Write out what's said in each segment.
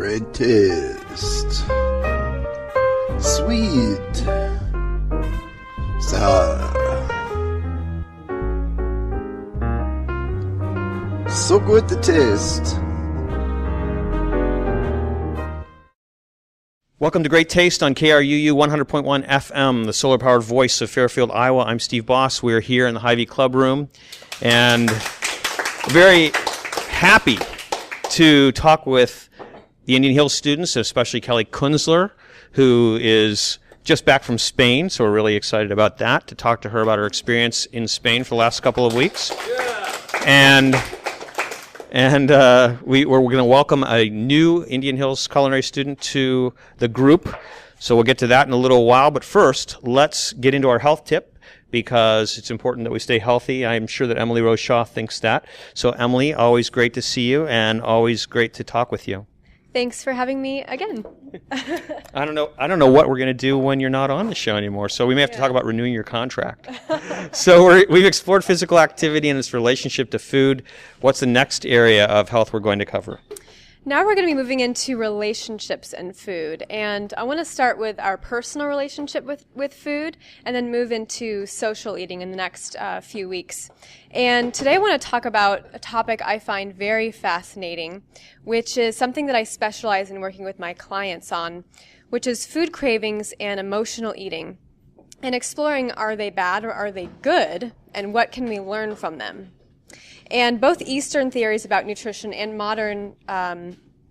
Great taste. Sweet. Sour. So good to taste. Welcome to Great Taste on KRUU 100.1 FM, the solar-powered voice of Fairfield, Iowa. I'm Steve Boss. We're here in the Hy-Vee Club Room, and very happy to talk with the Indian Hills students, especially Kelly Kunzler, who is just back from Spain, so we're really excited about that, to talk to her about her experience in Spain for the last couple of weeks. Yeah. And we're going to welcome a new Indian Hills culinary student to the group. So we'll get to that in a little while. But first, let's get into our health tip, because it's important that we stay healthy. I'm sure that Emily Rose Shaw thinks that. So Emily, always great to see you and always great to talk with you. Thanks for having me again. I don't know what we're going to do when you're not on the show anymore. So we may have to talk about renewing your contract. So we've explored physical activity and its relationship to food. What's the next area of health we're going to cover? Now we're going to be moving into relationships and food. And I want to start with our personal relationship with food and then move into social eating in the next few weeks. And today I want to talk about a topic I find very fascinating, which is something that I specialize in working with my clients on, which is food cravings and emotional eating, and exploring, are they bad or are they good, and what can we learn from them? And both Eastern theories about nutrition and modern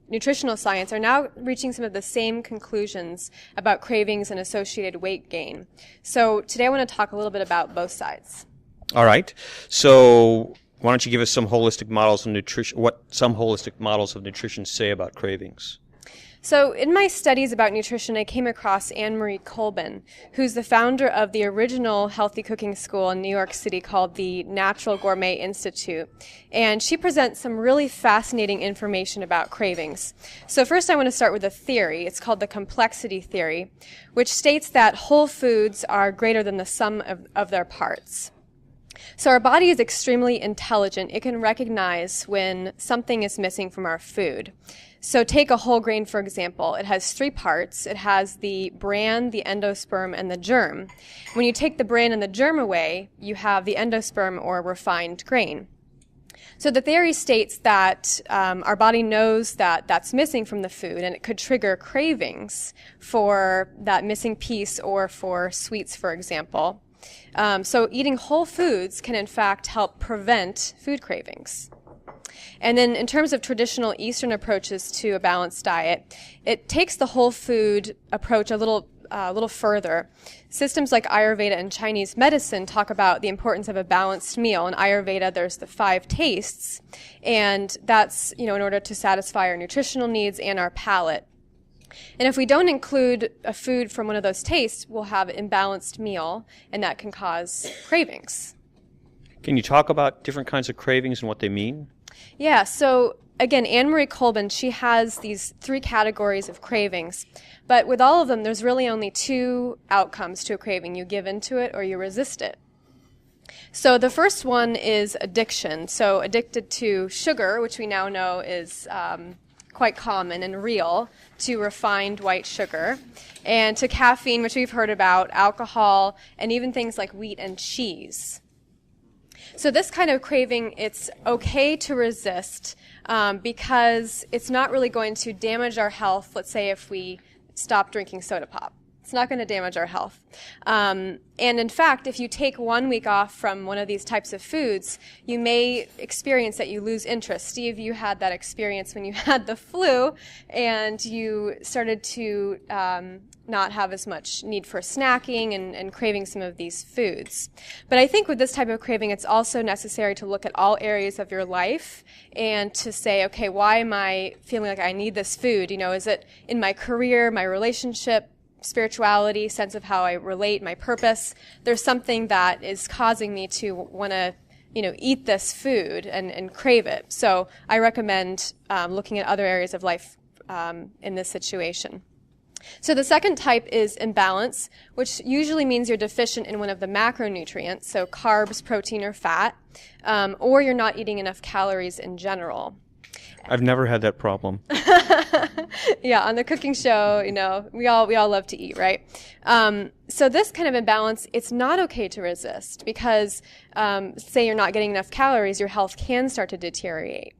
nutritional science are now reaching some of the same conclusions about cravings and associated weight gain. So today I want to talk a little bit about both sides. All right. So why don't you give us some holistic models of nutrition, what some holistic models of nutrition say about cravings? So in my studies about nutrition, I came across Anne-Marie Colbin, who's the founder of the original healthy cooking school in New York City called the Natural Gourmet Institute. And she presents some really fascinating information about cravings. So first I want to start with a theory. It's called the complexity theory, which states that whole foods are greater than the sum of their parts. So our body is extremely intelligent. It can recognize when something is missing from our food. So take a whole grain, for example. It has 3 parts. It has the bran, the endosperm, and the germ. When you take the bran and the germ away, you have the endosperm, or refined grain. So the theory states that our body knows that that's missing from the food, and it could trigger cravings for that missing piece or for sweets, for example. So eating whole foods can, in fact, help prevent food cravings. And then in terms of traditional Eastern approaches to a balanced diet, it takes the whole food approach a little further. Systems like Ayurveda and Chinese medicine talk about the importance of a balanced meal. In Ayurveda, there's the 5 tastes, and that's, in order to satisfy our nutritional needs and our palate. And if we don't include a food from one of those tastes, we'll have an imbalanced meal, and that can cause cravings. Can you talk about different kinds of cravings and what they mean? Yeah, so again, Anne-Marie Colbin, she has these 3 categories of cravings. But with all of them, there's really only 2 outcomes to a craving. You give into it or you resist it. So the first one is addiction. So addicted to sugar, which we now know is quite common and real, to refined white sugar, and to caffeine, which we've heard about, alcohol, and even things like wheat and cheese. So this kind of craving, it's okay to resist because it's not really going to damage our health. Let's say if we stop drinking soda pop. It's not going to damage our health. And in fact, if you take 1 week off from one of these types of foods, you may experience that you lose interest. Steve, you had that experience when you had the flu and you started to not have as much need for snacking and craving some of these foods. But I think with this type of craving, it's also necessary to look at all areas of your life and to say, okay, why am I feeling like I need this food? Is it in my career, my relationship, spirituality, sense of how I relate, my purpose? There's something that is causing me to want to, eat this food and crave it. So I recommend looking at other areas of life in this situation. So the second type is imbalance, which usually means you're deficient in one of the macronutrients, so carbs, protein, or fat, or you're not eating enough calories in general. I've never had that problem. Yeah, on the cooking show, we all love to eat, right? So this kind of imbalance, it's not okay to resist because, say you're not getting enough calories, your health can start to deteriorate.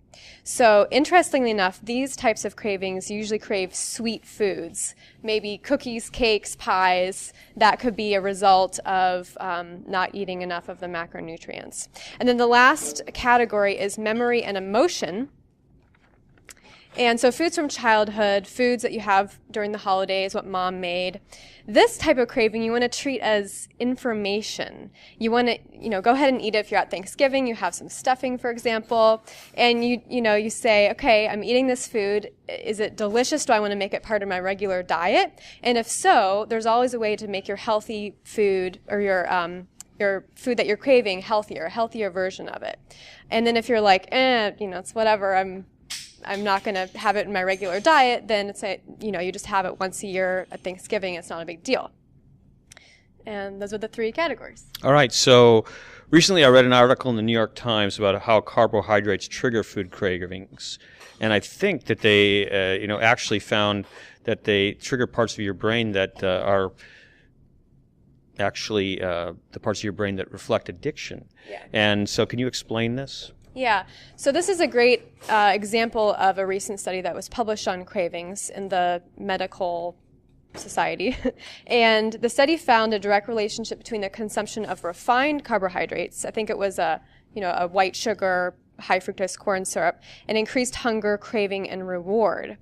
So interestingly enough, these types of cravings usually crave sweet foods, maybe cookies, cakes, pies. That could be a result of not eating enough of the macronutrients. And then the last category is memory and emotion. And so foods from childhood, foods that you have during the holidays, what mom made. This type of craving you want to treat as information. You want to, go ahead and eat it if you're at Thanksgiving, you have some stuffing, for example, and you say, okay, I'm eating this food. Is it delicious? Do I want to make it part of my regular diet? And if so, there's always a way to make your healthy food or your food that you're craving healthier, a healthier version of it. And then if you're like, it's whatever, I'm not going to have it in my regular diet, then it's you just have it once a year at Thanksgiving. It's not a big deal. And those are the three categories. All right. So recently I read an article in the New York Times about how carbohydrates trigger food cravings. And I think that they, actually found that they trigger parts of your brain that are actually the parts of your brain that reflect addiction. Yeah. And so can you explain this? Yeah, so this is a great example of a recent study that was published on cravings in the Medical Society. And the study found a direct relationship between the consumption of refined carbohydrates, I think it was a white sugar, high fructose corn syrup, and increased hunger, craving, and reward.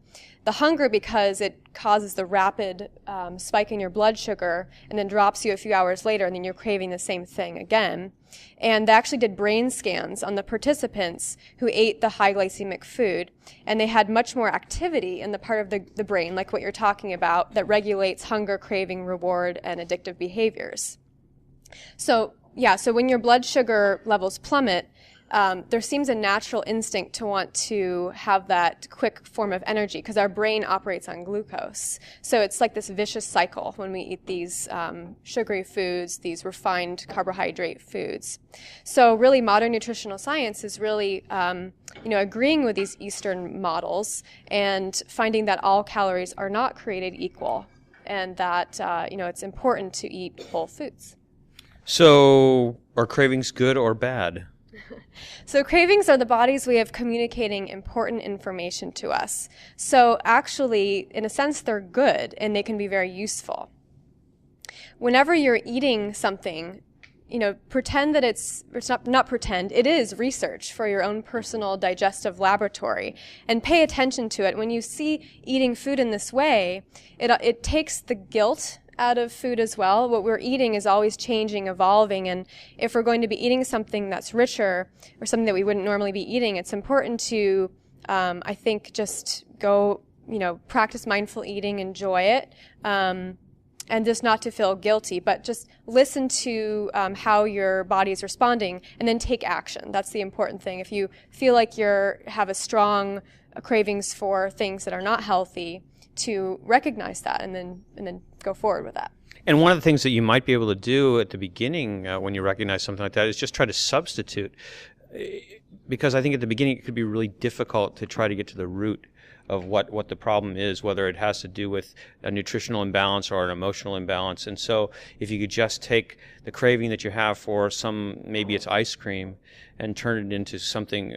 The hunger because it causes the rapid spike in your blood sugar and then drops you a few hours later, and then you're craving the same thing again. And they actually did brain scans on the participants who ate the high glycemic food, and they had much more activity in the part of the brain, like what you're talking about, that regulates hunger, craving, reward, and addictive behaviors. So when your blood sugar levels plummet, there seems a natural instinct to want to have that quick form of energy because our brain operates on glucose. So it's like this vicious cycle when we eat these sugary foods, these refined carbohydrate foods. So really modern nutritional science is really agreeing with these Eastern models and finding that all calories are not created equal and that it's important to eat whole foods. So are cravings good or bad? So cravings are the body's way of communicating important information to us. So actually, in a sense, they're good and they can be very useful. Whenever you're eating something, pretend that it's not pretend, it is research for your own personal digestive laboratory, and pay attention to it. When you see eating food in this way, it takes the guilt out of food as well. What we're eating is always changing, evolving, and if we're going to be eating something that's richer or something that we wouldn't normally be eating, it's important to, I think, just go, practice mindful eating, enjoy it, and just not to feel guilty, but just listen to how your body is responding and then take action. That's the important thing. If you feel like have a strong cravings for things that are not healthy, to recognize that and then go forward with that. And one of the things that you might be able to do at the beginning when you recognize something like that is just try to substitute. Because I think at the beginning it could be really difficult to try to get to the root of what the problem is, whether it has to do with a nutritional imbalance or an emotional imbalance. And so if you could just take the craving that you have for maybe it's ice cream, and turn it into something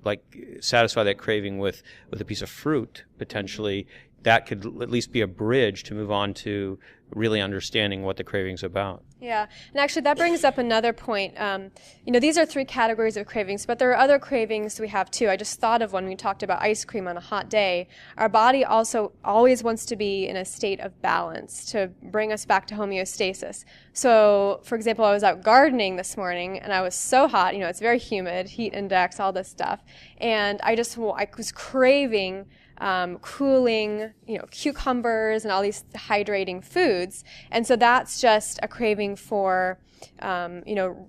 like satisfy that craving with a piece of fruit, potentially, that could at least be a bridge to move on to really understanding what the craving's about. Yeah, and actually that brings up another point. These are three categories of cravings, but there are other cravings we have too. I just thought of one. We talked about ice cream on a hot day. Our body also always wants to be in a state of balance to bring us back to homeostasis. So, for example, I was out gardening this morning and I was so hot. It's very humid, heat index, all this stuff, and I was craving cooling, cucumbers and all these hydrating foods. And so that's just a craving for,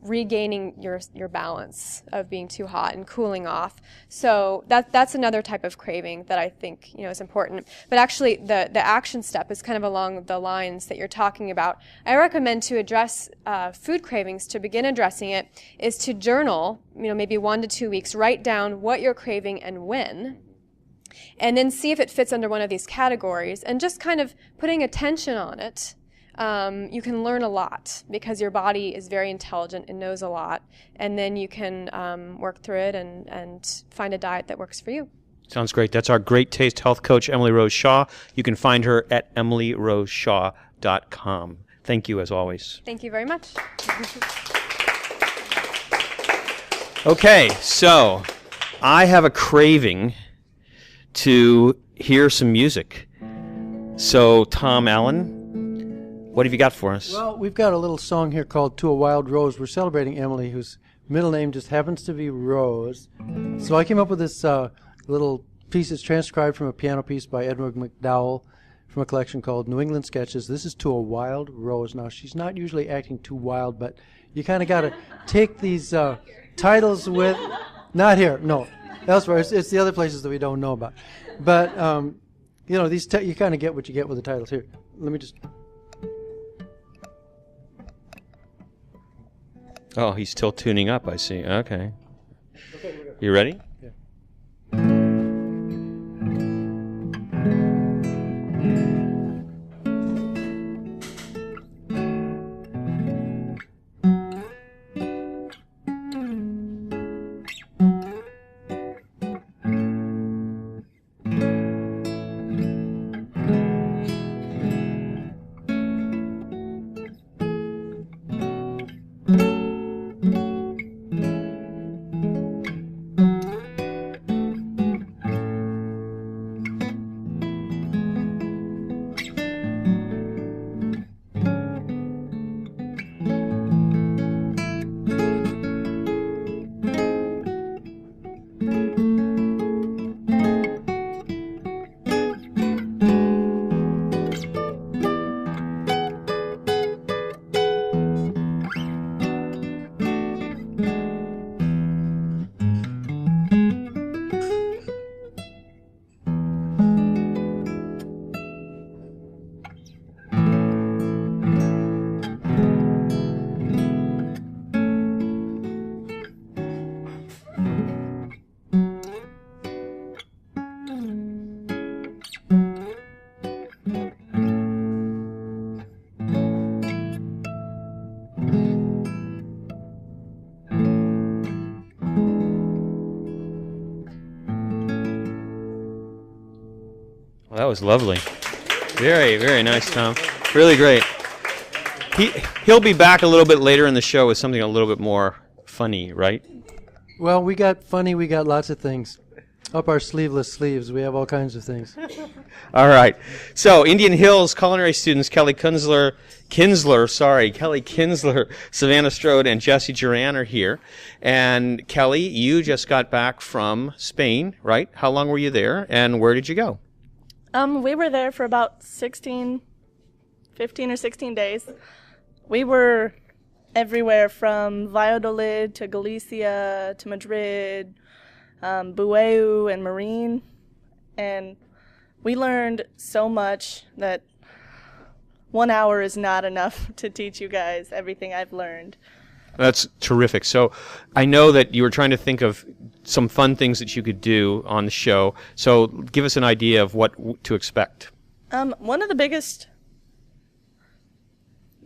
regaining your balance of being too hot and cooling off. So that's another type of craving that I think, is important. But actually the action step is kind of along the lines that you're talking about. I recommend to address food cravings, to begin addressing it, is to journal, maybe 1 to 2 weeks, write down what you're craving and when. and then see if it fits under one of these categories, and just kind of putting attention on it. You can learn a lot because your body is very intelligent and knows a lot, and then you can work through it and find a diet that works for you. Sounds great. That's our Great Taste Health Coach, Emily Rose Shaw. You can find her at emilyroseshaw.com. Thank you, as always. Thank you very much. Okay, so I have a craving to hear some music. So, Tom Allen, what have you got for us? Well, we've got a little song here called To a Wild Rose. We're celebrating Emily, whose middle name just happens to be Rose. So I came up with this little piece that's transcribed from a piano piece by Edward McDowell from a collection called New England Sketches. This is To a Wild Rose. Now, she's not usually acting too wild, but you kind of got to take these titles with... Not here, no. Elsewhere. It's the other places that we don't know about. But, you know, these you kind of get what you get with the titles. Here, let me just... Oh, he's still tuning up, I see. Okay. You ready? Yeah. Well, that was lovely. Very, very nice, Tom. Really great. He'll be back a little bit later in the show with something a little bit more funny, right? Well, we got funny, we got lots of things. Up our sleeveless sleeves, we have all kinds of things. All right. So, Indian Hills culinary students Kelly Kinsler, Savannah Strode, and Jesse Duran are here. And Kelly, you just got back from Spain, right? How long were you there, and where did you go? We were there for about 15 or 16 days. We were everywhere from Valladolid to Galicia to Madrid, Bueu and Marine, and we learned so much that 1 hour is not enough to teach you guys everything I've learned. That's terrific. So I know that you were trying to think of some fun things that you could do on the show. So give us an idea of what to expect. One of the biggest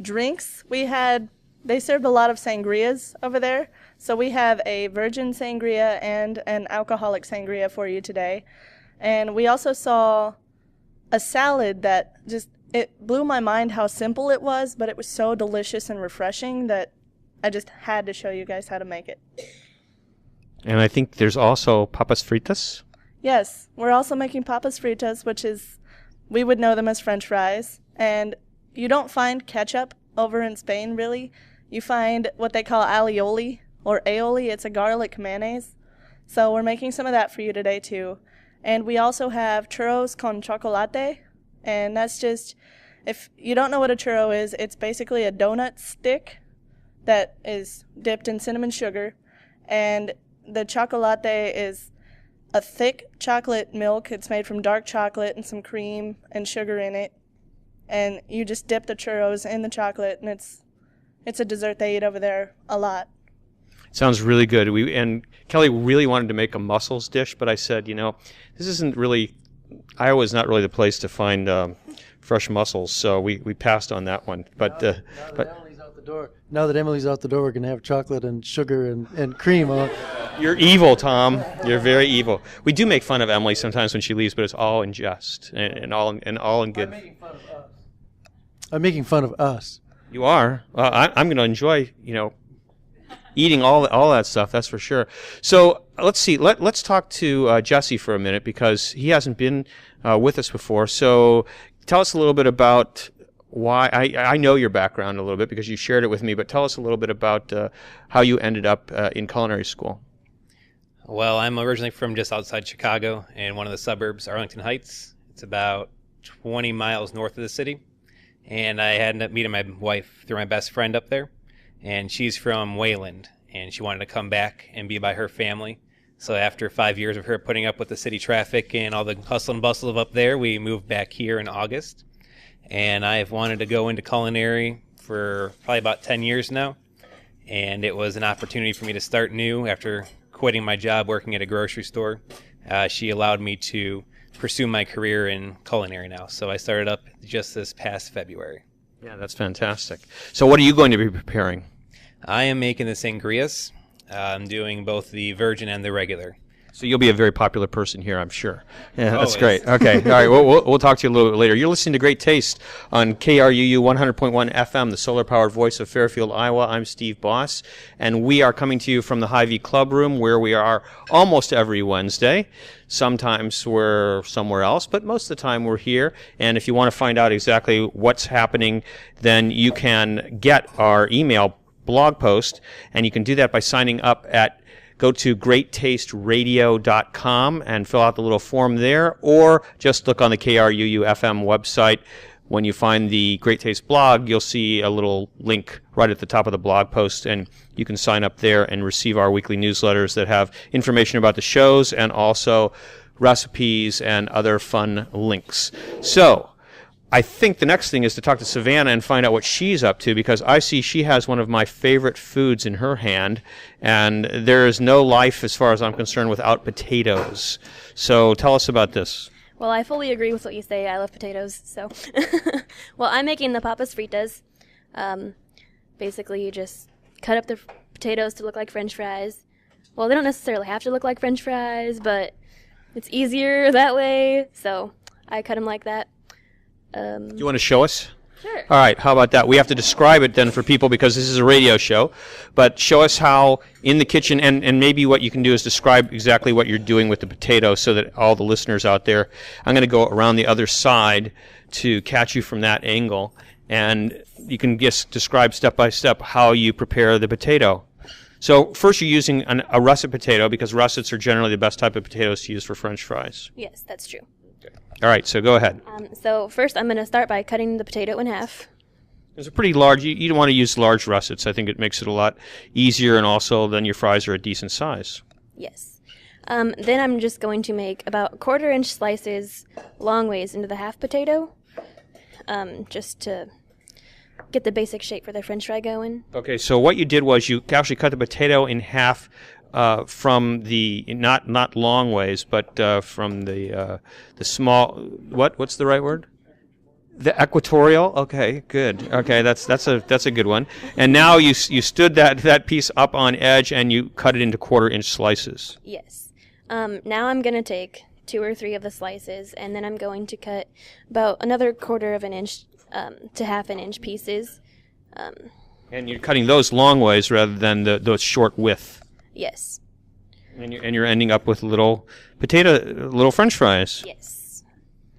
drinks we had, they served a lot of sangrias over there. So we have a virgin sangria and an alcoholic sangria for you today. And we also saw a salad that it blew my mind how simple it was, but it was so delicious and refreshing that I just had to show you guys how to make it. And I think there's also papas fritas. Yes, we're also making papas fritas, which is, we would know them as French fries. And you don't find ketchup over in Spain, really. You find what they call alioli or aioli. It's a garlic mayonnaise. So we're making some of that for you today, too. And we also have churros con chocolate. And that's just, if you don't know what a churro is, it's basically a donut stick that is dipped in cinnamon sugar, and the chocolate is a thick chocolate milk. It's made from dark chocolate and some cream and sugar in it, and you just dip the churros in the chocolate, and it's a dessert they eat over there a lot. Sounds really good. And Kelly really wanted to make a mussels dish, but I said, this isn't really, Iowa's not really the place to find fresh mussels, so we passed on that one. But now that Emily's out the door, we're going to have chocolate and sugar and cream. You're evil, Tom. You're very evil. We do make fun of Emily sometimes when she leaves, but it's all in jest and all in good. I'm making fun of us. You are. I'm going to enjoy, eating all that stuff. That's for sure. So let's see. Let's talk to Jesse for a minute because he hasn't been with us before. So tell us a little bit about why. I know your background a little bit because you shared it with me, but tell us a little bit about how you ended up in culinary school. Well, I'm originally from just outside Chicago in one of the suburbs, Arlington Heights. It's about 20 miles north of the city. And I ended up meeting my wife through my best friend up there. And she's from Wayland, and she wanted to come back and be by her family. So after 5 years of her putting up with the city traffic and all the hustle and bustle of up there, we moved back here in August. And I've wanted to go into culinary for probably about 10 years now. And it was an opportunity for me to start new after quitting my job working at a grocery store. She allowed me to pursue my career in culinary now. So I started up just this past February. Yeah, that's fantastic. So what are you going to be preparing? I am making the sangrias. I'm doing both the virgin and the regular. So you'll be a very popular person here, I'm sure. Yeah, that's Always. great. Okay, all right. We'll talk to you a little bit later. You're listening to Great Taste on KRUU 100.1 FM, the solar-powered voice of Fairfield, Iowa. I'm Steve Boss, and we are coming to you from the Hy-Vee Club Room, where we are almost every Wednesday. Sometimes we're somewhere else, but most of the time we're here. And if you want to find out exactly what's happening, then you can get our email blog post, and you can do that by signing up go to greattasteradio.com and fill out the little form there, or just look on the KRUU-FM website. When you find the Great Taste blog, you'll see a little link right at the top of the blog post, and you can sign up there and receive our weekly newsletters that have information about the shows and also recipes and other fun links. So I think the next thing is to talk to Savannah and find out what she's up to, because I see she has one of my favorite foods in her hand, and there is no life, as far as I'm concerned, without potatoes. So tell us about this. Well, I fully agree with what you say. I love potatoes, so. Well, I'm making the papas fritas. Basically, you just cut up the potatoes to look like French fries. Well, they don't necessarily have to look like French fries, but it's easier that way, so I cut them like that. Do you want to show us? Sure. All right, how about that? We have to describe it then for people because this is a radio show. But show us how in the kitchen, and maybe what you can do is describe exactly what you're doing with the potato so that all the listeners out there, I'm going to go around the other side to catch you from that angle. And you can just describe step by step how you prepare the potato. So first you're using a russet potato because russets are generally the best type of potatoes to use for French fries. Yes, that's true. All right, so go ahead. So first I'm going to start by cutting the potato in half. It's a pretty large, you don't want to use large russets. I think it makes it a lot easier, and also then your fries are a decent size. Yes. Then I'm just going to make about 1/4-inch slices long ways into the half potato, just to get the basic shape for the French fry going. Okay, so what you did was you actually cut the potato in half from the not long ways, but from the small. What's the right word? The equatorial. Okay, good. Okay, that's a good one. And now you stood that piece up on edge and you cut it into 1/4-inch slices. Yes. Now I'm going to take 2 or 3 of the slices, and then I'm going to cut about another 1/4 of an inch to 1/2 inch pieces. And you're cutting those long ways rather than those short width. Yes. And you're ending up with little French fries. Yes.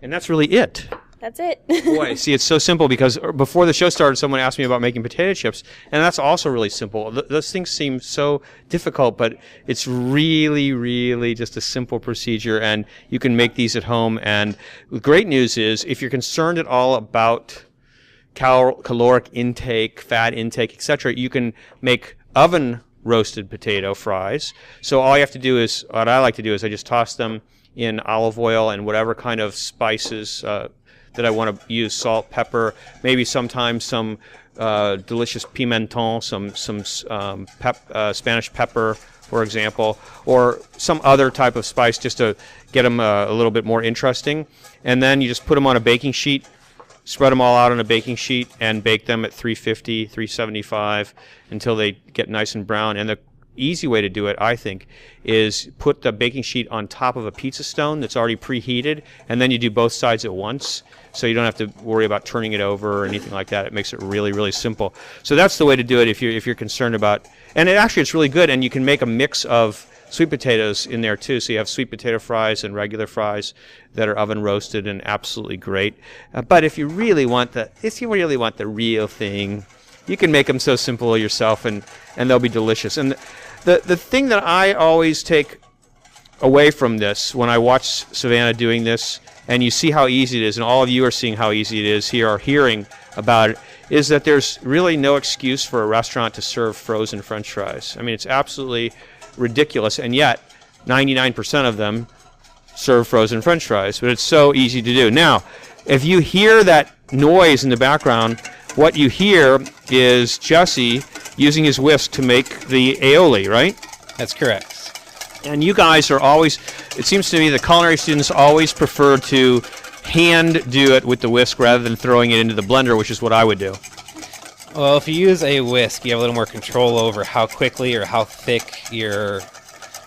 And that's really it. That's it. Boy, see, it's so simple because before the show started, someone asked me about making potato chips, and that's also really simple. Those things seem so difficult, but it's really, really just a simple procedure, and you can make these at home. And the great news is, if you're concerned at all about caloric intake, fat intake, etc., you can make oven roasted potato fries. So all you have to do is, what I like to do is I just toss them in olive oil and whatever kind of spices that I want to use, salt, pepper, maybe sometimes some delicious pimenton, some Spanish pepper, for example, or some other type of spice just to get them a little bit more interesting. And then you just put them on a baking sheet, spread them all out on a baking sheet, and bake them at 350, 375 until they get nice and brown. And the easy way to do it, I think, is put the baking sheet on top of a pizza stone that's already preheated, and then you do both sides at once, so you don't have to worry about turning it over or anything like that. It makes it really, really simple. So that's the way to do it if you're concerned about. And it's really good, and you can make a mix of sweet potatoes in there too. So you have sweet potato fries and regular fries that are oven roasted and absolutely great. But if you really want the real thing, you can make them so simple yourself, and they'll be delicious. And the thing that I always take away from this when I watch Savannah doing this, and you see how easy it is, and all of you are seeing how easy it is here, or hearing about it, is that there's really no excuse for a restaurant to serve frozen French fries. I mean, it's absolutely ridiculous, and yet 99% of them serve frozen French fries, but it's so easy to do. Now, if you hear that noise in the background, what you hear is Jesse using his whisk to make the aioli, right? That's correct. And you guys are always, it seems to me the culinary students always prefer to hand do it with the whisk rather than throwing it into the blender, which is what I would do. Well, if you use a whisk, you have a little more control over how quickly or how thick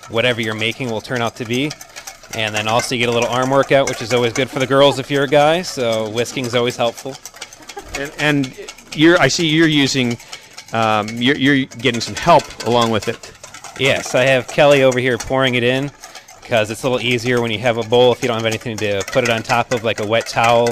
whatever you're making will turn out to be. And then also you get a little arm workout, which is always good for the girls if you're a guy, so whisking is always helpful. And I see you're using, you're getting some help along with it. Yes, I have Kelly over here pouring it in because it's a little easier when you have a bowl if you don't have anything to put it on top of, like a wet towel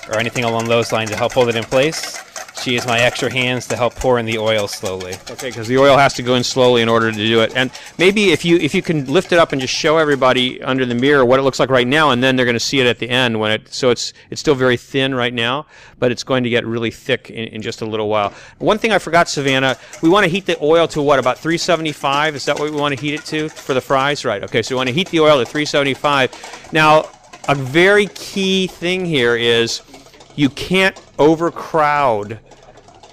or anything along those lines to help hold it in place. She uses my extra hands to help pour in the oil slowly. Okay, because the oil has to go in slowly in order to do it. And maybe if you can lift it up and just show everybody under the mirror what it looks like right now, and then they're going to see it at the end so it's still very thin right now, but it's going to get really thick in just a little while. One thing I forgot, Savannah, we want to heat the oil to what, about 375? Is that what we want to heat it to for the fries? Right. Okay, so we want to heat the oil to 375. Now, a very key thing here is you can't overcrowd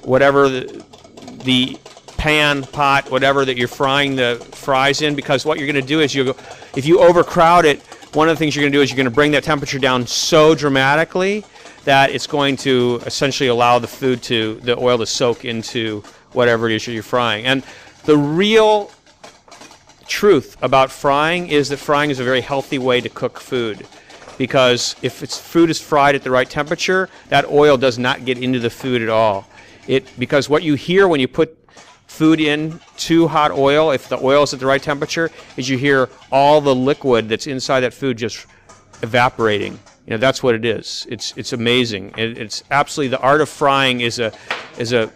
whatever the pan, pot, whatever that you're frying the fries in, because what you're going to do is if you overcrowd it, one of the things you're going to do is you're going to bring that temperature down so dramatically that it's going to essentially allow the oil to soak into whatever it is you're frying. And the real truth about frying is that frying is a very healthy way to cook food, because if food is fried at the right temperature, that oil does not get into the food at all. Because what you hear when you put food in too hot oil, if the oil is at the right temperature, is you hear all the liquid that's inside that food just evaporating. That's what it is. It's amazing. It's absolutely, the art of frying is a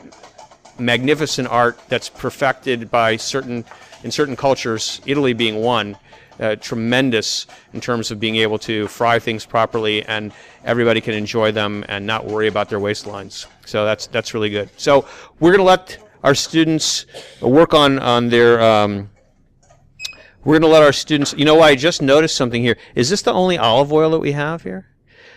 magnificent art that's perfected by in certain cultures, Italy being one. Tremendous in terms of being able to fry things properly, and everybody can enjoy them and not worry about their waistlines. So that's really good. So we're going to let our students work on their. We're going to let our students. You know what? I just noticed something here. Is this the only olive oil that we have here?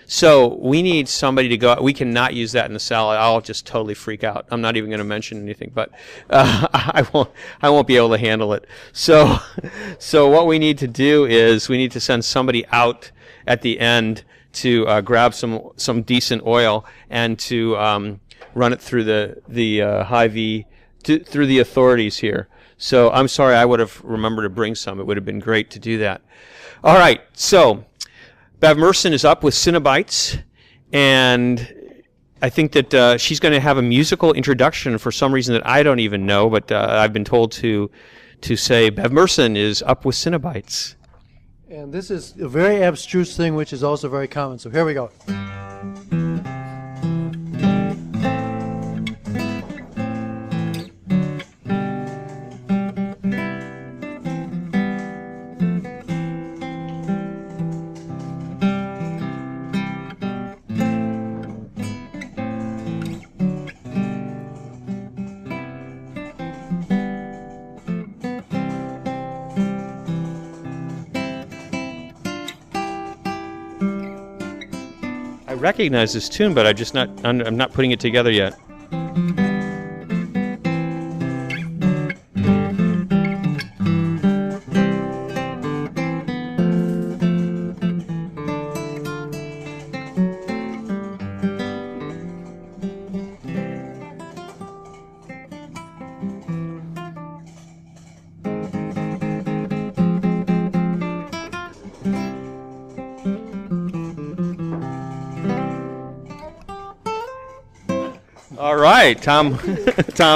So we need somebody to go. We cannot use that in the salad. I'll just totally freak out. I'm not even going to mention anything, but I won't be able to handle it. So what we need to do is we need to send somebody out at the end to grab some decent oil and to run it through the HY-VEE through the authorities here. So I'm sorry, I would have remembered to bring some. It would have been great to do that. All right, so Bev Merson is up with Cinebites, and I think that she's going to have a musical introduction for some reason that I don't even know, but I've been told to say Bev Merson is up with Cinebites. And this is a very abstruse thing, which is also very common. So here we go. I recognize this tune, but I'm not putting it together yet. All right, Tom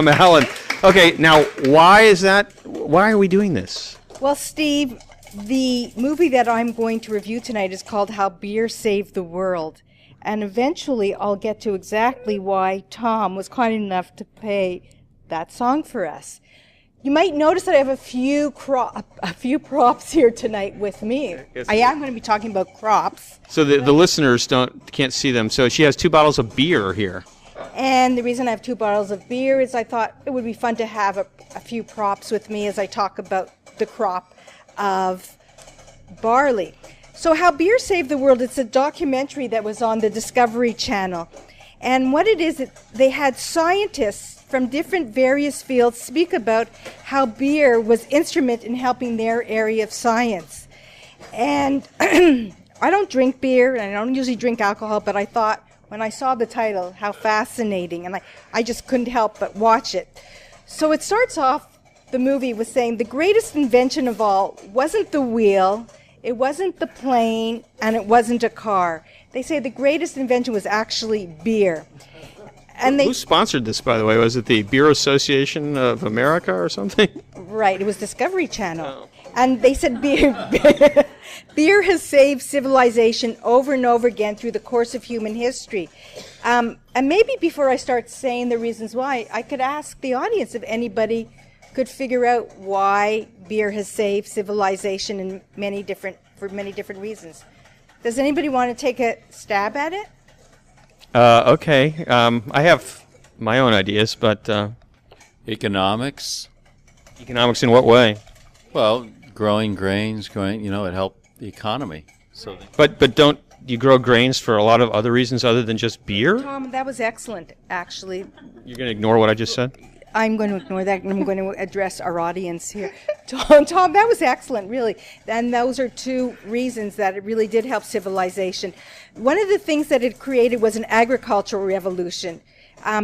Allen. Okay, now why is that? Why are we doing this? Well, Steve, the movie that I'm going to review tonight is called How Beer Saved the World. And eventually I'll get to exactly why Tom was kind enough to play that song for us. You might notice that I have a few props here tonight with me. Yes. I am going to be talking about crops. So the listeners can't see them. So she has 2 bottles of beer here. And the reason I have 2 bottles of beer is I thought it would be fun to have a few props with me as I talk about the crop of barley. So How Beer Saved the World, it's a documentary that was on the Discovery Channel. And what it is, they had scientists from different various fields speak about how beer was instrument in helping their area of science. And I don't drink beer, and I don't usually drink alcohol, but I thought when I saw the title, how fascinating, and I just couldn't help but watch it. So it starts off, the movie was saying the greatest invention of all wasn't the wheel, it wasn't the plane, and it wasn't a car. They say the greatest invention was actually beer. And Who sponsored this, by the way? Was it the Beer Association of America or something? Right, it was Discovery Channel. Oh. And they said beer has saved civilization over and over again through the course of human history. And maybe before I start saying the reasons why, I could ask the audience if anybody could figure out why beer has saved civilization in for many different reasons. Does anybody want to take a stab at it? Okay. I have my own ideas, but... Economics. Economics in what way? Well, growing grains, it helped the economy. So. But don't you grow grains for a lot of other reasons other than just beer? Tom, that was excellent, actually. You're going to ignore what I just said? I'm going to ignore that, and I'm going to address our audience here. Tom, that was excellent, really. And those are 2 reasons that it really did help civilization. One of the things that it created was an agricultural revolution.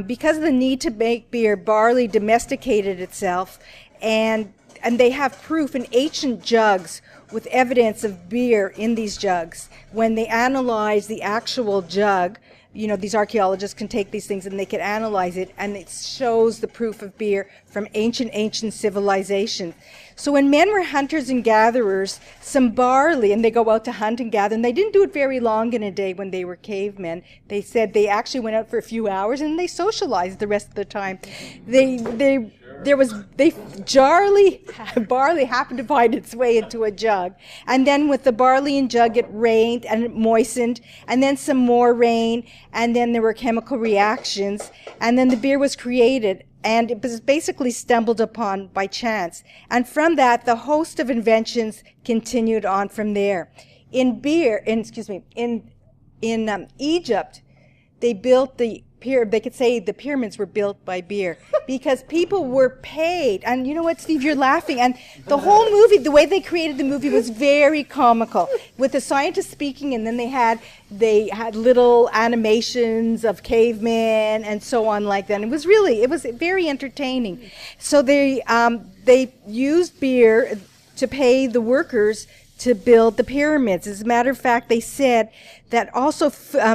Because of the need to make beer, barley domesticated itself, and they have proof in ancient jugs with evidence of beer in these jugs. When they analyze the actual jug, these archaeologists can take these things and they can analyze it, and it shows the proof of beer from ancient civilization. So when men were hunters and gatherers, some barley, and they go out to hunt and gather, and they didn't do it very long in a day when they were cavemen. They said they actually went out for a few hours and they socialized the rest of the time. Barley happened to find its way into a jug. And then with the barley and jug, it rained and it moistened, and then some more rain, and then there were chemical reactions, and then the beer was created. And it was basically stumbled upon by chance. And from that, the host of inventions continued on from there. In Egypt, they built they could say the pyramids were built by beer because people were paid. And you know what, Steve, you're laughing. And the whole movie, the way they created the movie was very comical with the scientists speaking, and then they had little animations of cavemen and so on like that. And it was very entertaining. So they used beer to pay the workers to build the pyramids. As a matter of fact, they said that also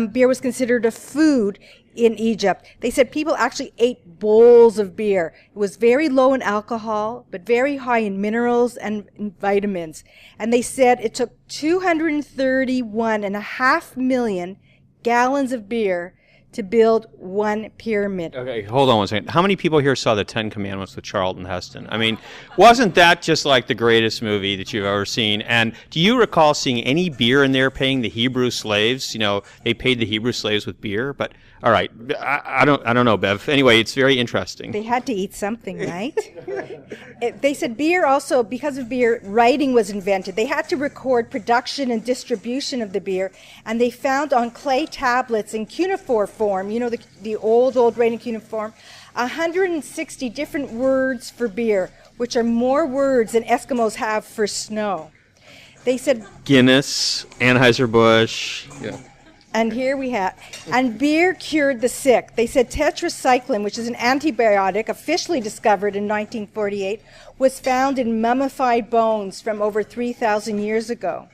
beer was considered a food in Egypt. They said people actually ate bowls of beer. It was very low in alcohol, but very high in minerals and in vitamins. And they said it took 231.5 million gallons of beer to build one pyramid. Okay, hold on one second. How many people here saw the 10 Commandments with Charlton Heston? I mean, wasn't that just like the greatest movie that you've ever seen? And do you recall seeing any beer in there paying the Hebrew slaves? They paid the Hebrew slaves with beer, but all right, I don't know, Bev. Anyway, it's very interesting. They had to eat something, right? They said beer also, because of beer, writing was invented. They had to record production and distribution of the beer, and they found on clay tablets in cuneiform form, the old writing cuneiform, 160 different words for beer, which are more words than Eskimos have for snow. They said Guinness, Anheuser-Busch. Yeah. And here we have, and beer cured the sick. They said tetracycline, which is an antibiotic officially discovered in 1948, was found in mummified bones from over 3,000 years ago.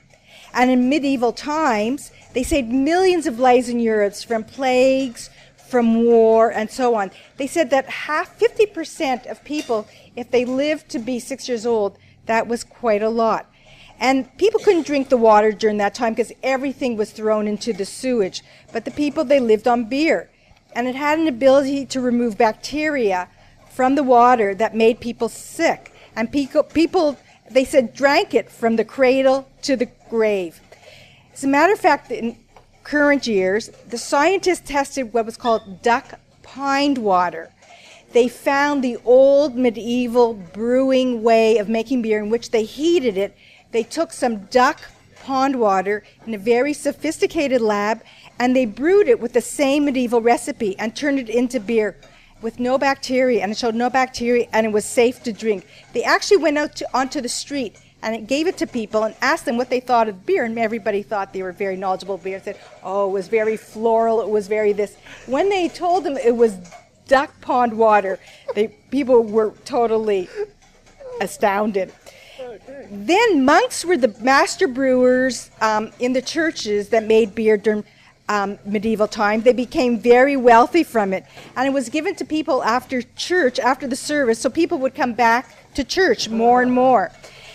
And in medieval times, they saved millions of lives in Europe from plagues, from war, and so on. They said that 50% of people, if they lived to be 6 years old, that was quite a lot. And people couldn't drink the water during that time because everything was thrown into the sewage. But the people, they lived on beer. And it had an ability to remove bacteria from the water that made people sick. And people, they said, drank it from the cradle to the grave. As a matter of fact, in current years, the scientists tested what was called duck pond water. They found the old medieval brewing way of making beer in which they heated it. They took some duck pond water in a very sophisticated lab, and they brewed it with the same medieval recipe and turned it into beer with no bacteria, and it showed no bacteria, and it was safe to drink. They actually went out onto the street and it gave it to people and asked them what they thought of beer, and everybody thought they were very knowledgeable beer. Said, oh, it was very floral, it was very this. When they told them it was duck pond water, people were totally astounded. Then monks were the master brewers in the churches that made beer during medieval time. They became very wealthy from it, and it was given to people after church, after the service, so people would come back to church more and more.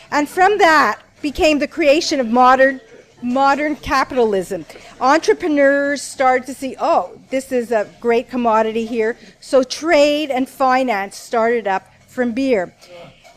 And from that became the creation of modern capitalism. Entrepreneurs started to see, oh, this is a great commodity here, so trade and finance started up from beer.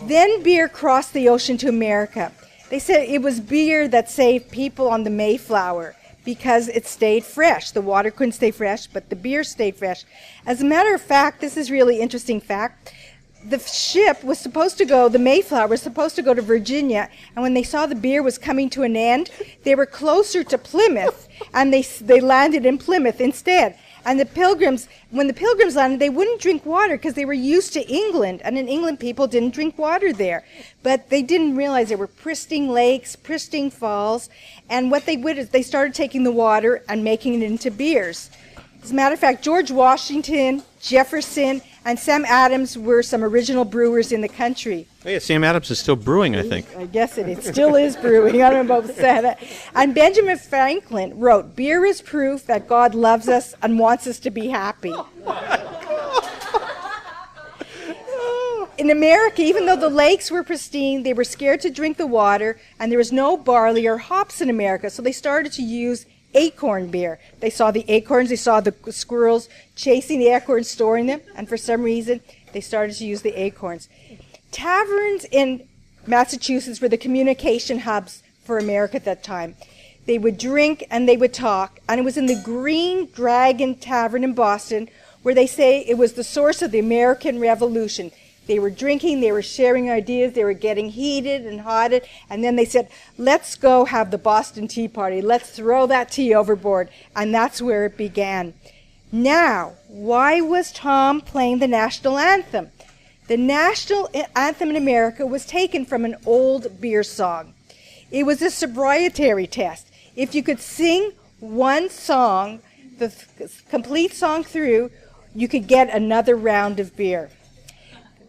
Then beer crossed the ocean to America. They said it was beer that saved people on the Mayflower because it stayed fresh. The water couldn't stay fresh, but the beer stayed fresh. As a matter of fact, this is really interesting fact, the ship was supposed to go, the Mayflower was supposed to go to Virginia, and when they saw the beer was coming to an end, they were closer to Plymouth, and they landed in Plymouth instead. And the Pilgrims, when the Pilgrims landed, they wouldn't drink water because they were used to England, and in England people didn't drink water there. But they didn't realize there were pristine lakes, pristine falls, and what they would is they started taking the water and making it into beers. As a matter of fact, George Washington, Jefferson, and Sam Adams were some original brewers in the country. Oh, yeah, Sam Adams is still brewing, I think. I guess it still is brewing. I don't know about that. And Benjamin Franklin wrote, beer is proof that God loves us and wants us to be happy. In America, even though the lakes were pristine, they were scared to drink the water, and there was no barley or hops in America, so they started to use acorn beer. They saw the acorns, they saw the squirrels chasing the acorns, storing them, and for some reason, they started to use the acorns. Taverns in Massachusetts were the communication hubs for America at that time. They would drink and they would talk, and it was in the Green Dragon Tavern in Boston where they say it was the source of the American Revolution. They were drinking, they were sharing ideas, they were getting heated and hotted, and then they said, let's go have the Boston Tea Party, let's throw that tea overboard, and that's where it began. Now, why was Tom playing the national anthem? The national anthem in America was taken from an old beer song. It was a sobriety test. If you could sing one song, the complete song through, you could get another round of beer.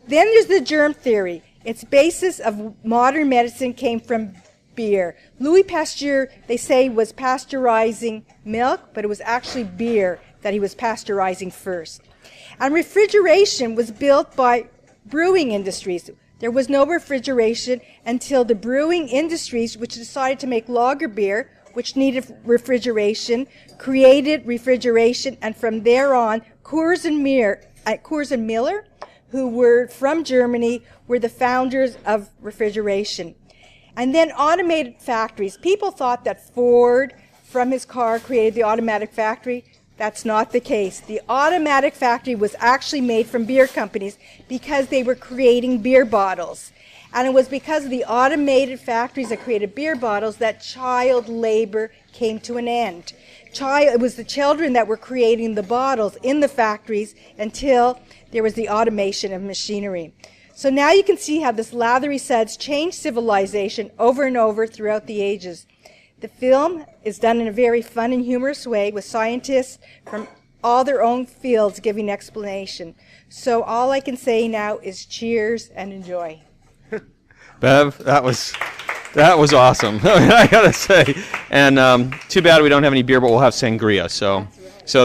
Then there's the germ theory. Its basis of modern medicine came from beer. Louis Pasteur, they say, was pasteurizing milk, but it was actually beer that he was pasteurizing first. And refrigeration was built by brewing industries. There was no refrigeration until the brewing industries, which decided to make lager beer, which needed refrigeration, created refrigeration, and from there on, Coors and Miller, who were from Germany, were the founders of refrigeration. And then automated factories. People thought that Ford, from his car, created the automatic factory. That's not the case. The automatic factory was actually made from beer companies because they were creating beer bottles. And it was because of the automated factories that created beer bottles that child labor came to an end. It was the children that were creating the bottles in the factories until there was the automation of machinery. So now you can see how this lathery suds changed civilization over and over throughout the ages. The film is done in a very fun and humorous way with scientists from all their own fields giving explanation. So all I can say now is cheers and enjoy. Bev, that was That was awesome. I gotta say, and too bad we don't have any beer, but we'll have sangria. So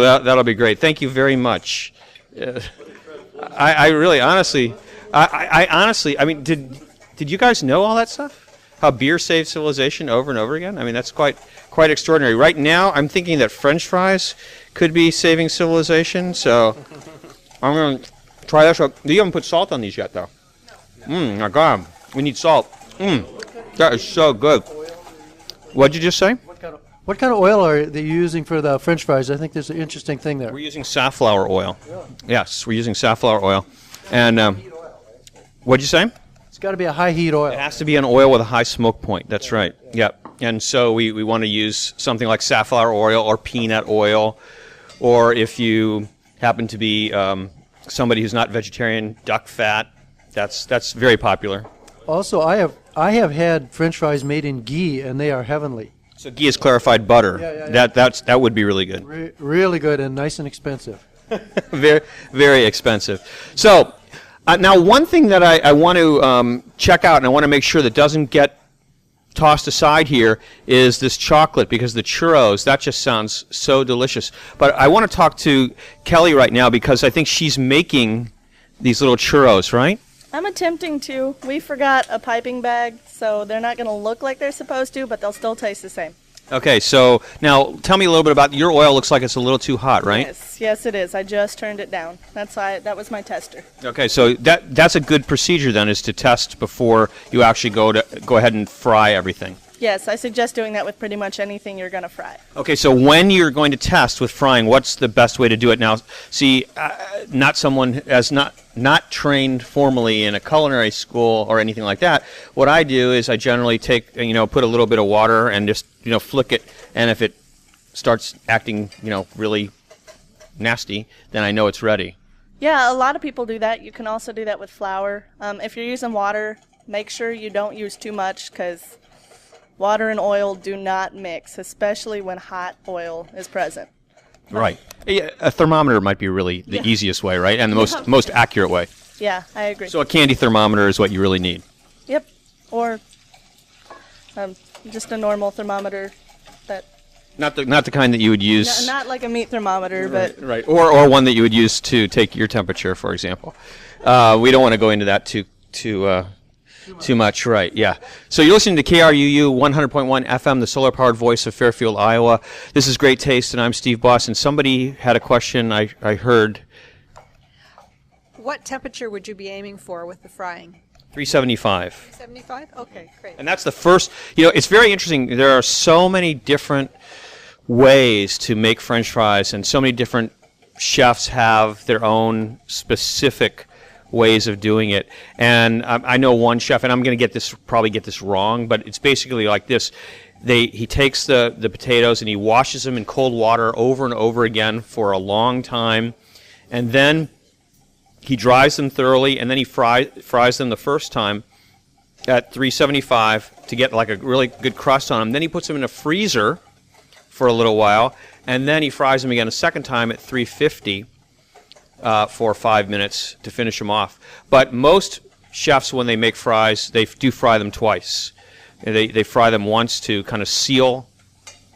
that'll be great. Thank you very much. I really, honestly, I mean, did you guys know all that stuff? How beer saved civilization over and over again? I mean, that's quite extraordinary. Right now, I'm thinking that French fries could be saving civilization. So I'm gonna try that. So you haven't put salt on these yet, though. My God, we need salt. That is so good. What'd you just say? What kind of oil are they using for the French fries? I think there's an interesting thing there. We're using safflower oil. Yes, we're using safflower oil. And what'd you say? It's got to be a high heat oil. It has to be an oil with a high smoke point. That's right. Yep. And so we want to use something like safflower oil or peanut oil, or if you happen to be somebody who's not vegetarian, duck fat. That's very popular. Also, I have had French fries made in ghee, and they are heavenly. So ghee is clarified butter. Yeah. That would be really good. Really good and nice and expensive. Very, very expensive. So now one thing that I want to check out, and I want to make sure that doesn't get tossed aside here, is this chocolate, because the churros, that just sounds so delicious. But I want to talk to Kelly right now because I think she's making these little churros, right? I'm attempting to. We forgot a piping bag, so they're not going to look like they're supposed to, but they'll still taste the same. Okay, so now tell me a little bit about your oil. Looks like it's a little too hot, right? Yes, it is. I just turned it down. That was my tester. Okay, so that's a good procedure then, is to test before you actually go ahead and fry everything. Yes, I suggest doing that with pretty much anything you're going to fry. Okay, so when you're going to test with frying, what's the best way to do it? Now, see, not someone as not trained formally in a culinary school or anything like that. What I do is I generally take, put a little bit of water and just, flick it, and if it starts acting, really nasty, then I know it's ready. Yeah, a lot of people do that. You can also do that with flour. If you're using water, make sure you don't use too much, because water and oil do not mix, especially when hot oil is present. Right. A thermometer might be really the easiest way, right? And the most accurate way. Yeah, I agree. So a candy thermometer is what you really need. Yep. Or just a normal thermometer that... Not the kind that you would use... Not like a meat thermometer, but... Right. Or one that you would use to take your temperature, for example. We don't want to go into that too much, right, yeah. So you're listening to KRUU 100.1 FM, the solar-powered voice of Fairfield, Iowa. This is Great Taste, and I'm Steve Boss, and somebody had a question I heard. What temperature would you be aiming for with the frying? 375. 375? Okay, great. And that's the first, it's very interesting. There are so many different ways to make French fries, and so many different chefs have their own specific ways of doing it. And I know one chef, and I'm going to probably get this wrong, but it's basically like this. He takes the potatoes and he washes them in cold water over and over again for a long time, and then he dries them thoroughly, and then he fries them the first time at 375 to get like a really good crust on them. Then he puts them in a freezer for a little while, and then he fries them again a second time at 350 for 5 minutes to finish them off. But most chefs, when they make fries, they do fry them twice. They fry them once to kind of seal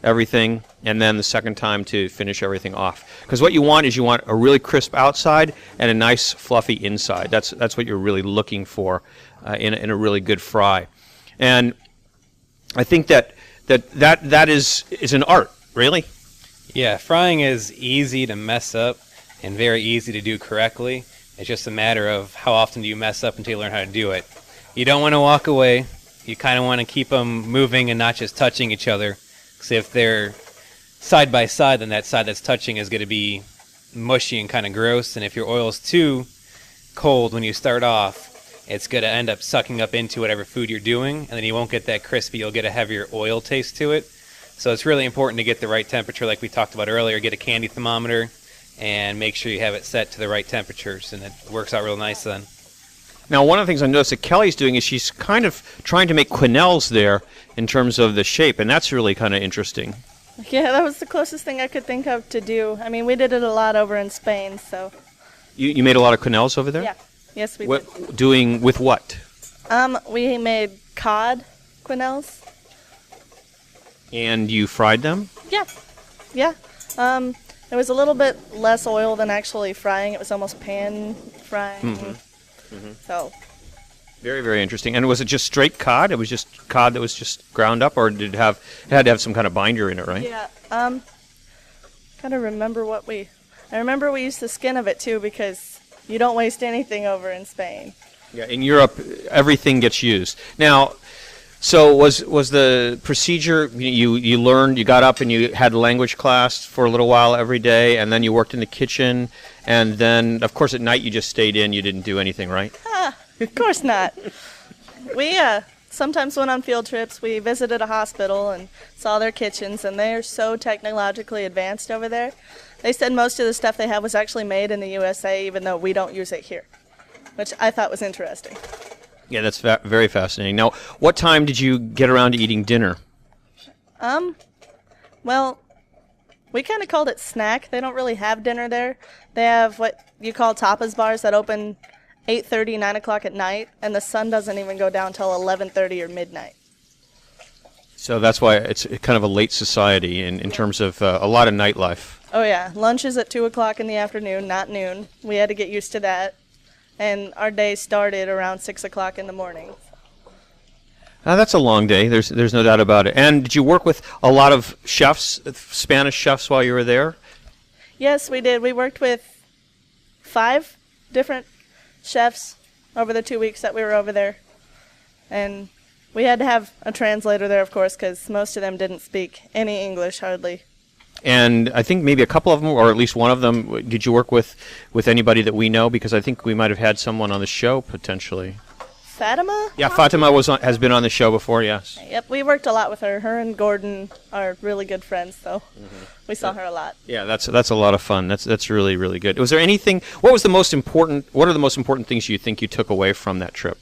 everything, and then the second time to finish everything off. Because what you want is a really crisp outside and a nice fluffy inside. That's what you're really looking for in a really good fry. And I think that is an art, really. Yeah, frying is easy to mess up and very easy to do correctly. It's just a matter of how often do you mess up until you learn how to do it. You don't want to walk away. You kind of want to keep them moving and not just touching each other. Because if they're side by side, then that side that's touching is going to be mushy and kind of gross. And if your oil's too cold when you start off, it's going to end up sucking up into whatever food you're doing. And then you won't get that crispy. You'll get a heavier oil taste to it. So it's really important to get the right temperature like we talked about earlier. Get a candy thermometer and make sure you have it set to the right temperatures. And it works out real nice then. Now, one of the things I noticed that Kelly's doing is she's kind of trying to make quenelles there in terms of the shape, and that's really kind of interesting. Yeah, that was the closest thing I could think of to do. I mean, we did it a lot over in Spain, so. You made a lot of quenelles over there? Yeah. Yes, we did. Doing with what? We made cod quenelles. And you fried them? Yeah. Yeah. It was a little bit less oil than actually frying. It was almost pan frying. So. Very, very interesting. And was it just straight cod? It was just cod that was just ground up, or did it had to have some kind of binder in it, right? Yeah. Gotta remember I remember we used the skin of it too, because you don't waste anything over in Spain. Yeah, in Europe, everything gets used. Now, so was the procedure, you learned, you got up and you had language class for a little while every day, and then you worked in the kitchen, and then, of course, at night you just stayed in, you didn't do anything, right? Of course not. We sometimes went on field trips. We visited a hospital and saw their kitchens, and they're so technologically advanced over there. They said most of the stuff they have was actually made in the USA, even though we don't use it here, which I thought was interesting. Yeah, that's very fascinating. Now, what time did you get around to eating dinner? Well, we kind of called it snack. They don't really have dinner there. They have what you call tapas bars that open 8:30, 9 o'clock at night, and the sun doesn't even go down till 11:30 or midnight. So that's why it's kind of a late society in terms of a lot of nightlife. Oh, yeah. Lunch is at 2 o'clock in the afternoon, not noon. We had to get used to that. And our day started around 6 o'clock in the morning. That's a long day. There's no doubt about it. And did you work with a lot of chefs, Spanish chefs, while you were there? Yes, we did. We worked with 5 different chefs over the 2 weeks that we were over there. And we had to have a translator there, of course, because most of them didn't speak any English, hardly. And I think maybe a couple of them, or at least one of them, did you work with anybody that we know? Because I think we might have had someone on the show, potentially. Fatima? Yeah, Fatima has been on the show before, yes. Yep, we worked a lot with her. Her and Gordon are really good friends, so we saw her a lot. Yeah, that's a lot of fun. That's really, really good. Was there anything, what are the most important things you think you took away from that trip?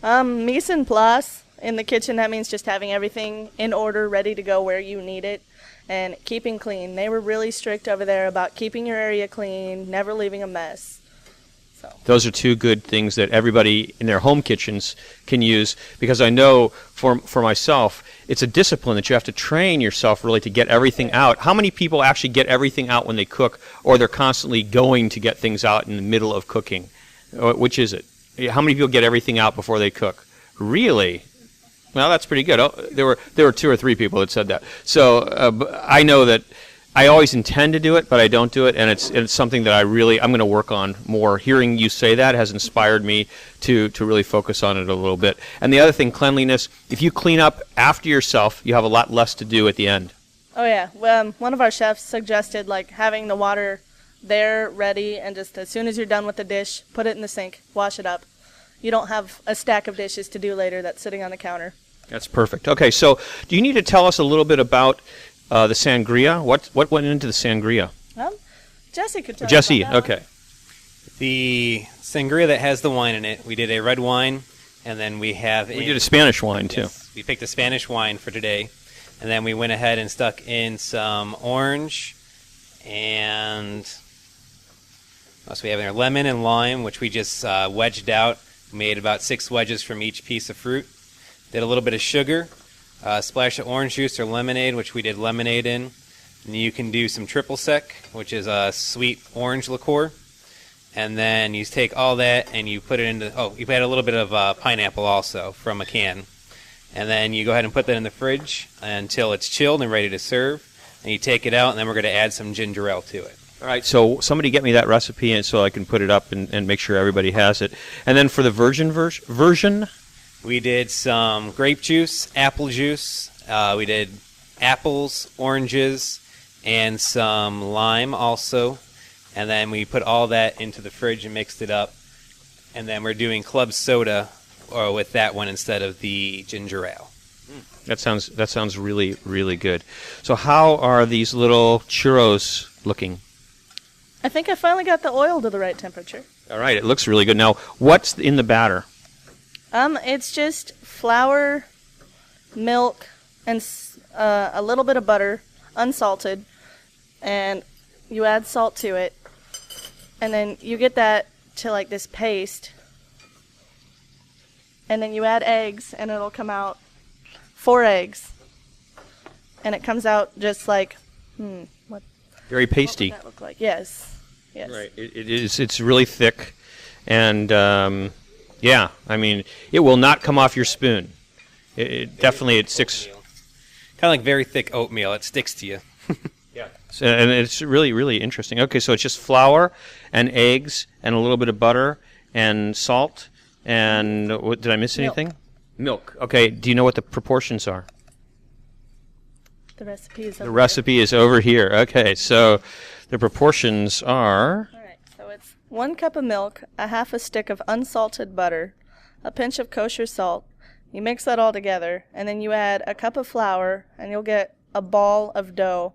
Mise en place in the kitchen. That means just having everything in order, ready to go where you need it, and keeping clean. They were really strict over there about keeping your area clean, never leaving a mess. So. Those are 2 good things that everybody in their home kitchens can use, because I know for myself, it's a discipline that you have to train yourself really to get everything out. How many people actually get everything out when they cook, or they're constantly going to get things out in the middle of cooking? Which is it? How many people get everything out before they cook? Really? Well, that's pretty good. Oh, there were 2 or 3 people that said that. So I know that I always intend to do it, but I don't do it, and it's something that I'm going to work on more. Hearing you say that has inspired me to really focus on it a little bit. And the other thing, cleanliness. If you clean up after yourself, you have a lot less to do at the end. Oh yeah. One of our chefs suggested having the water there ready, and just as soon as you're done with the dish, put it in the sink, wash it up. You don't have a stack of dishes to do later that's sitting on the counter. That's perfect. Okay, so do you need to tell us a little bit about the sangria? What went into the sangria? Jesse could tell Jesse, us about that okay. The sangria that has the wine in it, we did a red wine, and then we did a Spanish wine, too. Yes, we picked a Spanish wine for today, and then we went ahead and stuck in some orange, and what else we have in there? Lemon and lime, which we just wedged out. We made about 6 wedges from each piece of fruit. Did a little bit of sugar, a splash of orange juice or lemonade, which we did lemonade in. And you can do some triple sec, which is a sweet orange liqueur. And then you take all that and you put it into, you add a little bit of pineapple also from a can. And then you go ahead and put that in the fridge until it's chilled and ready to serve. And you take it out, and then we're going to add some ginger ale to it. All right, so somebody get me that recipe and so I can put it up and make sure everybody has it. And then for the virgin version? We did some grape juice, apple juice. We did apples, oranges, and some lime also. And then we put all that into the fridge and mixed it up. And then we're doing club soda with that one instead of the ginger ale. That sounds really, really good. So how are these little churros looking? I think I finally got the oil to the right temperature. All right, it looks really good. Now, what's in the batter? It's just flour, milk, and a little bit of butter, unsalted, and you add salt to it, and then you get that to this paste. and then you add eggs, and it'll come out 4 eggs. And it comes out just like, what Very pasty. would that look like? Yes. Right. It is. It's really thick, and yeah. I mean, it will not come off your spoon. It definitely it sticks. Kind of like very thick oatmeal. It sticks to you. Yeah. So, and it's really, really interesting. Okay, so it's just flour and eggs and a little bit of butter and salt and what, did I miss anything? Milk. Okay. Do you know what the proportions are? The recipe is The over recipe is over here. Okay, so the proportions are. All right, so it's 1 cup of milk, a half a stick of unsalted butter, a pinch of kosher salt. You mix that all together, and then you add a cup of flour, and you'll get a ball of dough.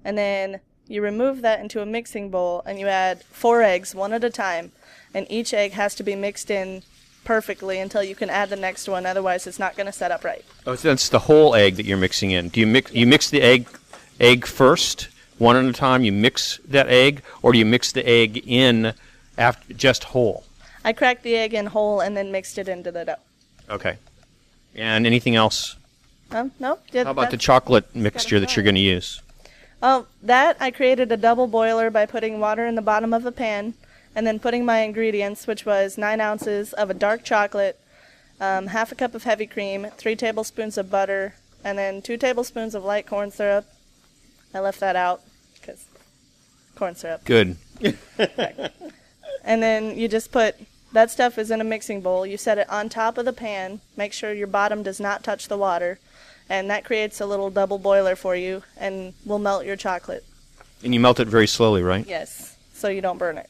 And then you remove that into a mixing bowl, and you add 4 eggs, one at a time. And each egg has to be mixed in perfectly until you can add the next one. Otherwise, it's not going to set up right. Oh, so that's the whole egg that you're mixing in. Do you mix the egg first, one at a time? You mix that egg, or do you mix the egg in after just whole? I cracked the egg in whole and then mixed it into the dough. Okay. And anything else? No. How about the chocolate mixture that you're going to use? Oh, that I created a double boiler by putting water in the bottom of a pan and then putting my ingredients, which was 9 ounces of a dark chocolate, half a cup of heavy cream, 3 tablespoons of butter, and then 2 tablespoons of light corn syrup. I left that out because corn syrup. Good. And then you just put, that stuff is in a mixing bowl. You set it on top of the pan. Make sure your bottom does not touch the water. And that creates a little double boiler for you and will melt your chocolate. And you melt it very slowly, right? Yes, so you don't burn it.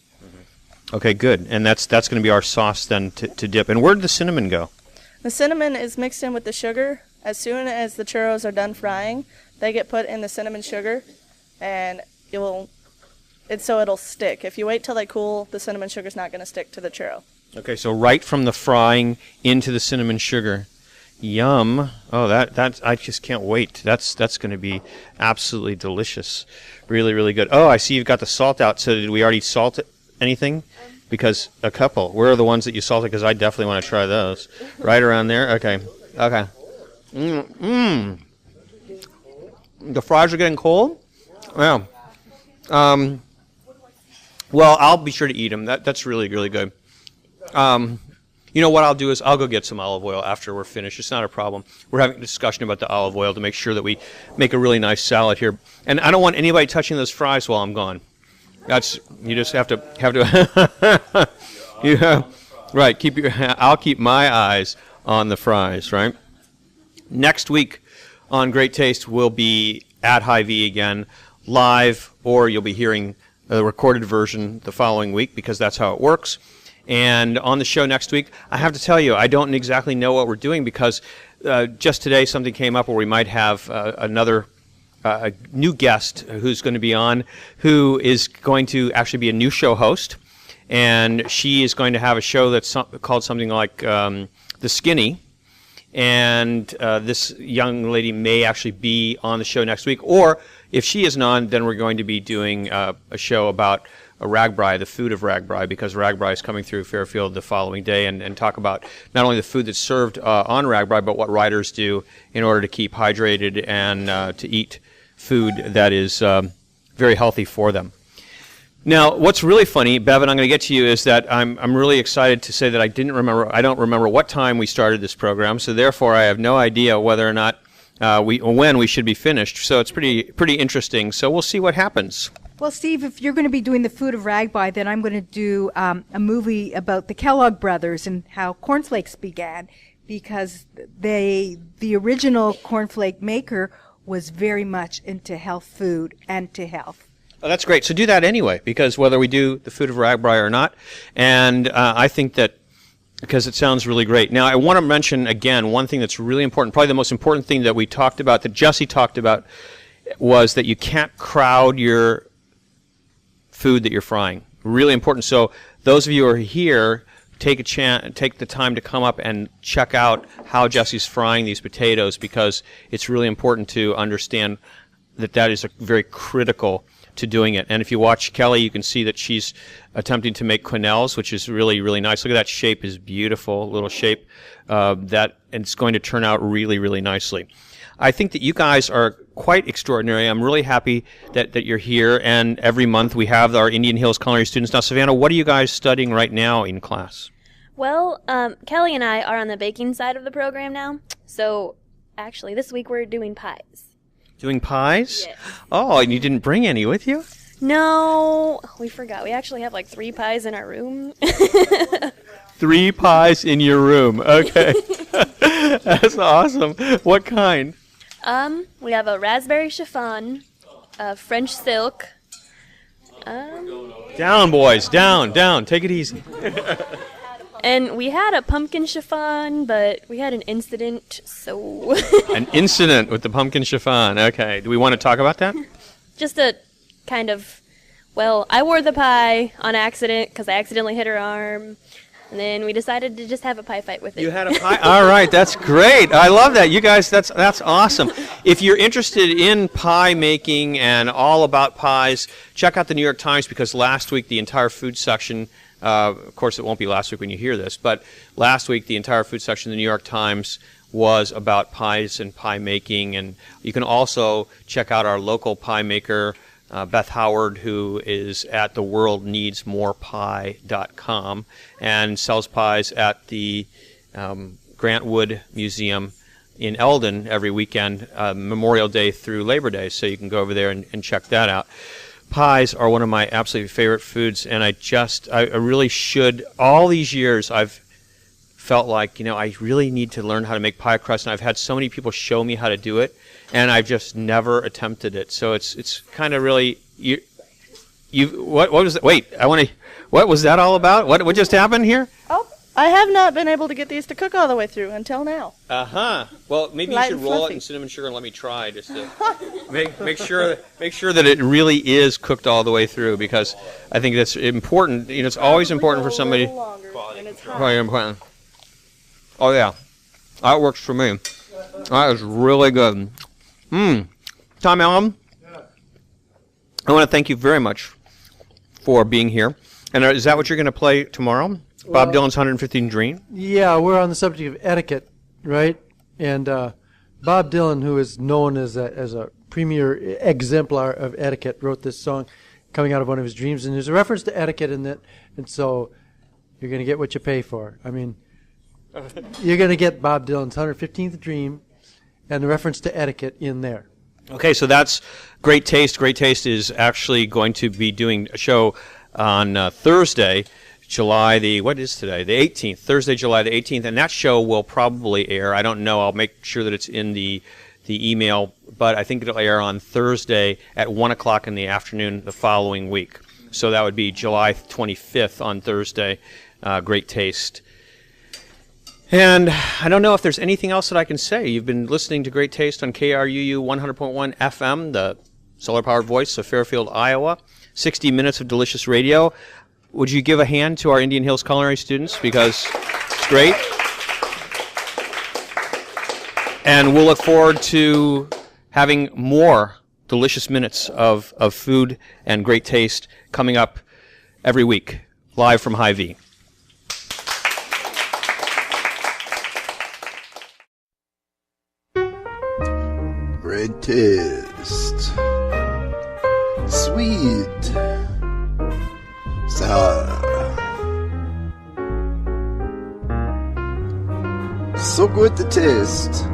Okay, good. And that's going to be our sauce then to dip. And where did the cinnamon go? The cinnamon is mixed in with the sugar. As soon as the churros are done frying, they get put in the cinnamon sugar, and it'll stick. If you wait till they cool, the cinnamon sugar's not going to stick to the churro. Okay, so right from the frying into the cinnamon sugar. Yum. Oh, that I just can't wait. That's going to be absolutely delicious. Really, really good. Oh, I see you've got the salt out. So did we already salt it? Anything? Because a couple. Where are the ones that you salted? Because I definitely want to try those. Right around there? Okay. The fries are getting cold? Yeah. Well, I'll be sure to eat them. That's really, really good. You know what I'll do is I'll go get some olive oil after we're finished. It's not a problem. We're having a discussion about the olive oil to make sure that we make a really nice salad here. And I don't want anybody touching those fries while I'm gone. You just have to yeah, right. I'll keep my eyes on the fries, right? Next week on Great Taste will be at Hy-Vee again, live, or you'll be hearing the recorded version the following week because that's how it works. And on the show next week, I have to tell you, I don't exactly know what we're doing because just today something came up where we might have another a new guest who's going to be on, who is going to actually be a new show host, and she is going to have a show that's called something like The Skinny, and this young lady may actually be on the show next week, or if she isn't on, then we're going to be doing a show about ragbri, the food of ragbri, because ragbri is coming through Fairfield the following day, and talk about not only the food that's served on ragbri, but what riders do in order to keep hydrated and to eat food that is very healthy for them. Now, what's really funny, Bev, and I'm going to get to you, is that I'm really excited to say that I don't remember what time we started this program, so therefore I have no idea whether or not when we should be finished. So it's pretty interesting. So we'll see what happens. Well, Steve, if you're going to be doing the food of ragbri, then I'm going to do a movie about the Kellogg brothers and how cornflakes began, because the original cornflake maker was very much into health food and to health. Oh, that's great. So do that anyway, because whether we do the food of ragbri or not, and I think that because it sounds really great. Now, I want to mention again one thing that's really important, probably the most important thing that we talked about, that Jesse talked about, was that you can't crowd your food that you're frying. Really important. So those of you who are here, take the time to come up and check out how Jesse's frying these potatoes, because it's really important to understand that is a very critical to doing it. And if you watch Kelly, you can see that she's attempting to make quenelles, which is really, really nice. Look at that shape, is beautiful, little shape. And it's going to turn out really, really nicely. I think that you guys are quite extraordinary. I'm really happy that you're here. And every month we have our Indian Hills Culinary students. Now, Savannah, what are you guys studying right now in class? Well, Kelly and I are on the baking side of the program now. So, actually, this week we're doing pies. Doing pies? Yes. Oh, and you didn't bring any with you? No, we forgot. We actually have like 3 pies in our room. 3 pies in your room. Okay. That's awesome. What kind? We have a raspberry chiffon, a French silk. Down, boys. Down. Take it easy. And we had a pumpkin chiffon, but we had an incident, so... An incident with the pumpkin chiffon. Okay. Do we want to talk about that? Just a kind of... Well, I wore the pie on accident because I accidentally hit her arm. And then we decided to just have a pie fight with it. You had a pie? All right. That's great. I love that. You guys, that's awesome. If you're interested in pie making and all about pies, check out the New York Times, because last week the entire food section... of course, it won't be last week when you hear this, but last week the entire food section of the New York Times was about pies and pie making. And you can also check out our local pie maker, Beth Howard, who is at theworldneedsmorepie.com and sells pies at the Grant Wood Museum in Eldon every weekend, Memorial Day through Labor Day. So you can go over there and check that out. Pies are one of my absolute favorite foods, and I really should. All these years I've felt like, I really need to learn how to make pie crust, and I've had so many people show me how to do it, and I've just never attempted it. So it's kind of really what was it? Wait, what was that all about? What just happened here? Oh, I have not been able to get these to cook all the way through until now. Well, maybe Light you should and roll fluffy. it in cinnamon sugar and let me try, just to make sure that it really is cooked all the way through, because I think that's important. It's always important for somebody. Quite important. Oh yeah, that works for me. That is really good. Tom Allen, I want to thank you very much for being here. And is that what you're going to play tomorrow? Bob Dylan's 115 Dream? Yeah, we're on the subject of etiquette, right? And Bob Dylan, who is known as a premier exemplar of etiquette, wrote this song coming out of one of his dreams. And there's a reference to etiquette in it. And so you're going to get what you pay for. I mean, you're going to get Bob Dylan's 115th Dream and the reference to etiquette in there. Okay, so that's Great Taste. Great Taste is actually going to be doing a show on Thursday, July the 18th, Thursday, July the 18th, and that show will probably air. I don't know. I'll make sure that it's in the email, but I think it'll air on Thursday at 1 o'clock in the afternoon the following week. So that would be July 25th on Thursday, Great Taste. And I don't know if there's anything else that I can say. You've been listening to Great Taste on KRUU 100.1 FM, the solar-powered voice of Fairfield, Iowa. 60 minutes of delicious radio. Would you give a hand to our Indian Hills Culinary students, because it's great? And we'll look forward to having more delicious minutes of food and great taste coming up every week, live from Hy-Vee. Great taste. Sweet. Sour. So good to taste.